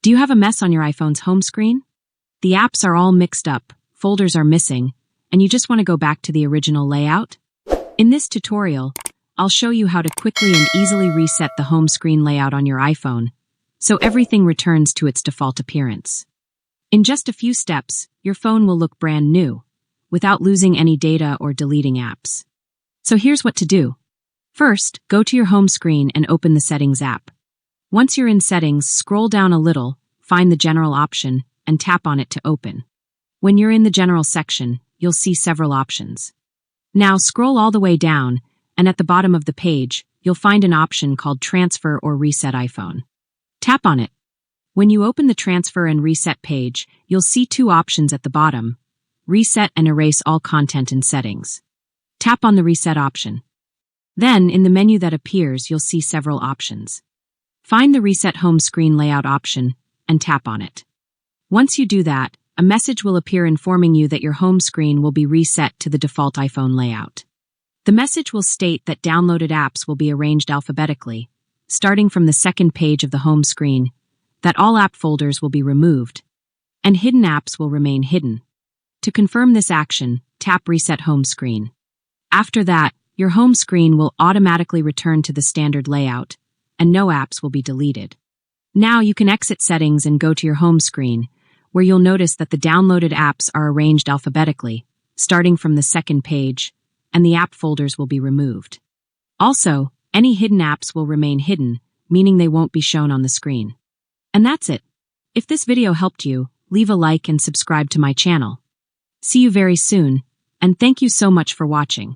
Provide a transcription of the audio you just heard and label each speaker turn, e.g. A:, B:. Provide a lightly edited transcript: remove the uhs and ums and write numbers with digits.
A: Do you have a mess on your iPhone's home screen? The apps are all mixed up, folders are missing, and you just want to go back to the original layout? In this tutorial, I'll show you how to quickly and easily reset the home screen layout on your iPhone, so everything returns to its default appearance. In just a few steps, your phone will look brand new, without losing any data or deleting apps. So here's what to do. First, go to your home screen and open the Settings app. Once you're in Settings, scroll down a little, find the General option, and tap on it to open. When you're in the General section, you'll see several options. Now scroll all the way down, and at the bottom of the page, you'll find an option called Transfer or Reset iPhone. Tap on it. When you open the Transfer and Reset page, you'll see two options at the bottom: Reset and Erase all content in Settings. Tap on the Reset option. Then, in the menu that appears, you'll see several options. Find the Reset Home Screen Layout option and tap on it. Once you do that, a message will appear informing you that your home screen will be reset to the default iPhone layout. The message will state that downloaded apps will be arranged alphabetically, starting from the second page of the home screen, that all app folders will be removed, and hidden apps will remain hidden. To confirm this action, tap Reset Home Screen. After that, your home screen will automatically return to the standard layout, and no apps will be deleted. Now you can exit Settings and go to your home screen, where you'll notice that the downloaded apps are arranged alphabetically, starting from the second page, and the app folders will be removed. Also, any hidden apps will remain hidden, meaning they won't be shown on the screen. And that's it. If this video helped you, leave a like and subscribe to my channel. See you very soon, and thank you so much for watching.